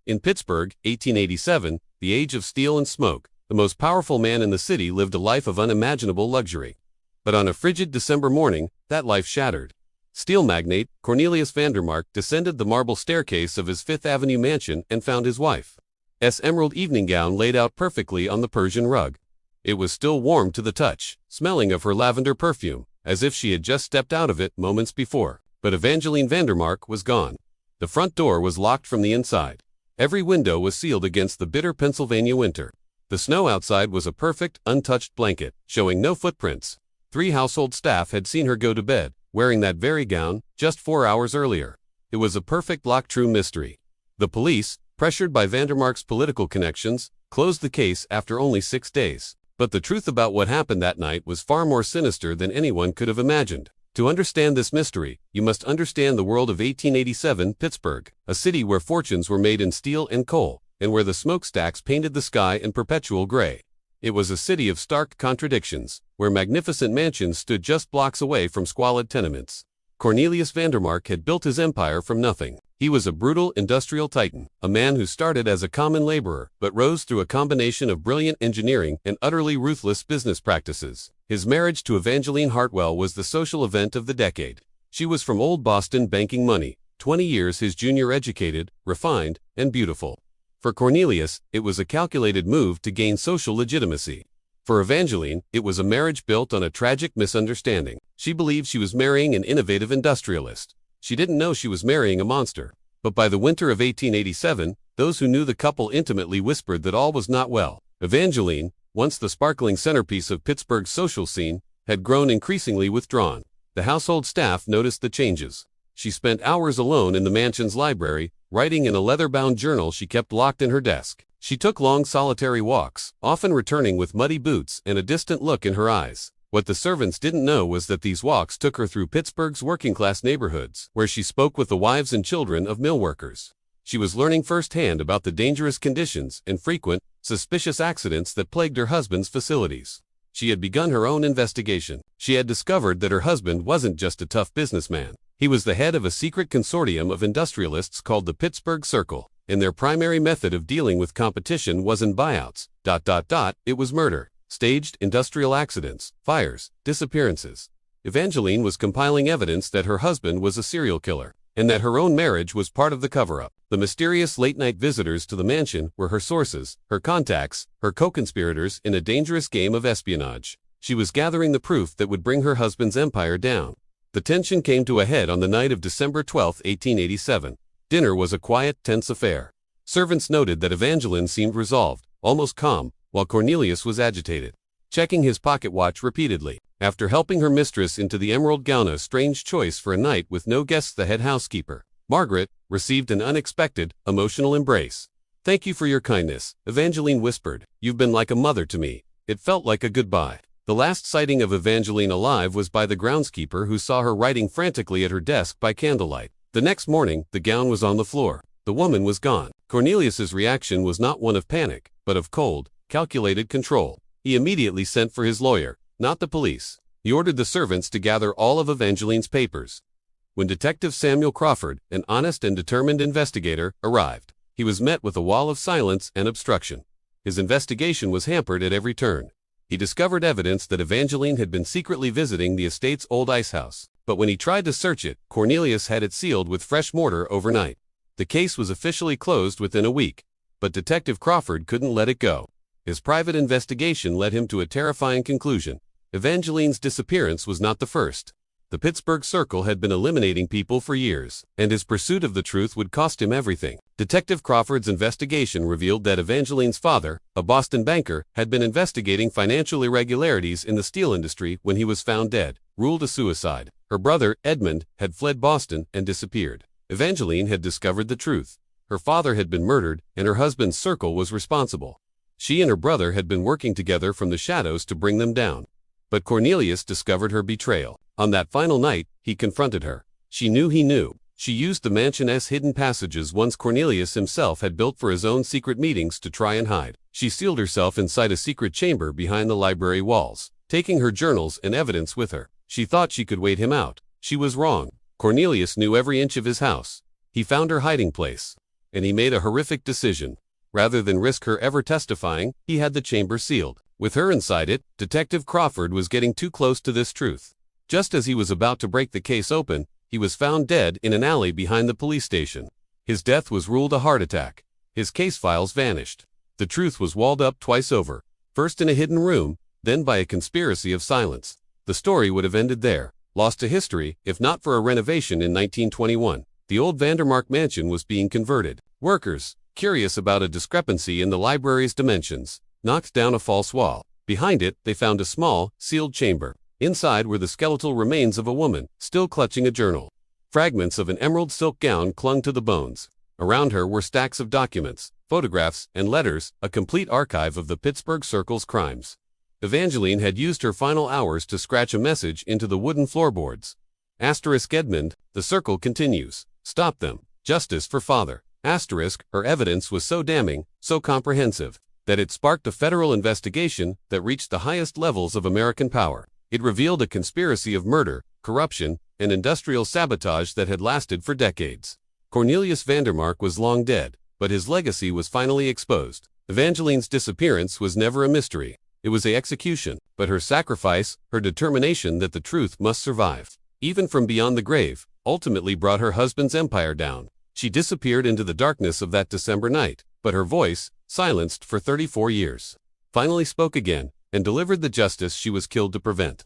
In Pittsburgh, 1887, the age of steel and smoke, the most powerful man in the city lived a life of unimaginable luxury. But on a frigid December morning, that life shattered. Steel magnate Cornelius Vandermark descended the marble staircase of his Fifth Avenue mansion and found his wife's emerald evening gown laid out perfectly on the Persian rug. It was still warm to the touch, smelling of her lavender perfume, as if she had just stepped out of it moments before. But Evangeline Vandermark was gone. The front door was locked from the inside. Every window was sealed against the bitter Pennsylvania winter. The snow outside was a perfect, untouched blanket, showing no footprints. 3 household staff had seen her go to bed, wearing that very gown, just 4 hours earlier. It was a perfect lock-true mystery. The police, pressured by Vandermark's political connections, closed the case after only 6 days. But the truth about what happened that night was far more sinister than anyone could have imagined. To understand this mystery, you must understand the world of 1887 Pittsburgh, a city where fortunes were made in steel and coal, and where the smokestacks painted the sky in perpetual gray. It was a city of stark contradictions, where magnificent mansions stood just blocks away from squalid tenements. Cornelius Vandermark had built his empire from nothing. He was a brutal industrial titan, a man who started as a common laborer but rose through a combination of brilliant engineering and utterly ruthless business practices. His marriage to Evangeline Hartwell was the social event of the decade. She was from old Boston banking money, 20 years his junior, educated, refined, and beautiful. For Cornelius, it was a calculated move to gain social legitimacy. For Evangeline, it was a marriage built on a tragic misunderstanding. She believed she was marrying an innovative industrialist. She didn't know she was marrying a monster. But by the winter of 1887, those who knew the couple intimately whispered that all was not well. Evangeline, once the sparkling centerpiece of Pittsburgh's social scene, had grown increasingly withdrawn. The household staff noticed the changes. She spent hours alone in the mansion's library, writing in a leather-bound journal she kept locked in her desk. She took long solitary walks, often returning with muddy boots and a distant look in her eyes. What the servants didn't know was that these walks took her through Pittsburgh's working-class neighborhoods, where she spoke with the wives and children of mill workers. She was learning firsthand about the dangerous conditions and frequent, suspicious accidents that plagued her husband's facilities. She had begun her own investigation. She had discovered that her husband wasn't just a tough businessman. He was the head of a secret consortium of industrialists called the Pittsburgh Circle, and their primary method of dealing with competition wasn't buyouts. It was murder. Staged industrial accidents, fires, disappearances. Evangeline was compiling evidence that her husband was a serial killer, and that her own marriage was part of the cover-up. The mysterious late-night visitors to the mansion were her sources, her contacts, her co-conspirators in a dangerous game of espionage. She was gathering the proof that would bring her husband's empire down. The tension came to a head on the night of December 12, 1887. Dinner was a quiet, tense affair. Servants noted that Evangeline seemed resolved, almost calm, while Cornelius was agitated, checking his pocket watch repeatedly. After helping her mistress into the emerald gown, a strange choice for a night with no guests, the head housekeeper, Margaret, received an unexpected, emotional embrace. "Thank you for your kindness," Evangeline whispered. "You've been like a mother to me." It felt like a goodbye. The last sighting of Evangeline alive was by the groundskeeper, who saw her writing frantically at her desk by candlelight. The next morning, the gown was on the floor. The woman was gone. Cornelius's reaction was not one of panic, but of cold, calculated control. He immediately sent for his lawyer, not the police. He ordered the servants to gather all of Evangeline's papers. When Detective Samuel Crawford, an honest and determined investigator, arrived, he was met with a wall of silence and obstruction. His investigation was hampered at every turn. He discovered evidence that Evangeline had been secretly visiting the estate's old ice house. But when he tried to search it, Cornelius had it sealed with fresh mortar overnight. The case was officially closed within a week. But Detective Crawford couldn't let it go. His private investigation led him to a terrifying conclusion. Evangeline's disappearance was not the first. The Pittsburgh Circle had been eliminating people for years, and his pursuit of the truth would cost him everything. Detective Crawford's investigation revealed that Evangeline's father, a Boston banker, had been investigating financial irregularities in the steel industry when he was found dead, ruled a suicide. Her brother, Edmund, had fled Boston and disappeared. Evangeline had discovered the truth. Her father had been murdered, and her husband's circle was responsible. She and her brother had been working together from the shadows to bring them down. But Cornelius discovered her betrayal. On that final night, he confronted her. She knew he knew. She used the mansion's hidden passages once Cornelius himself had built for his own secret meetings to try and hide. She sealed herself inside a secret chamber behind the library walls, taking her journals and evidence with her. She thought she could wait him out. She was wrong. Cornelius knew every inch of his house. He found her hiding place. and he made a horrific decision. Rather than risk her ever testifying, he had the chamber sealed. With her inside it, Detective Crawford was getting too close to this truth. Just as he was about to break the case open, he was found dead in an alley behind the police station. His death was ruled a heart attack. His case files vanished. The truth was walled up twice over, first in a hidden room, then by a conspiracy of silence. The story would have ended there, lost to history, if not for a renovation in 1921. The old Vandermark mansion was being converted. Workers, curious about a discrepancy in the library's dimensions, knocked down a false wall. Behind it, they found a small, sealed chamber. Inside were the skeletal remains of a woman, still clutching a journal. Fragments of an emerald silk gown clung to the bones. Around her were stacks of documents, photographs, and letters, a complete archive of the Pittsburgh Circle's crimes. Evangeline had used her final hours to scratch a message into the wooden floorboards. Edmund, the Circle continues. Stop them. Justice for Father. Her evidence was so damning, so comprehensive, that it sparked a federal investigation that reached the highest levels of American power. It revealed a conspiracy of murder, corruption, and industrial sabotage that had lasted for decades. Cornelius Vandermark was long dead, but his legacy was finally exposed. Evangeline's disappearance was never a mystery. It was an execution, but her sacrifice, her determination that the truth must survive, even from beyond the grave, ultimately brought her husband's empire down. She disappeared into the darkness of that December night, but her voice, silenced for 34 years, finally spoke again and delivered the justice she was killed to prevent.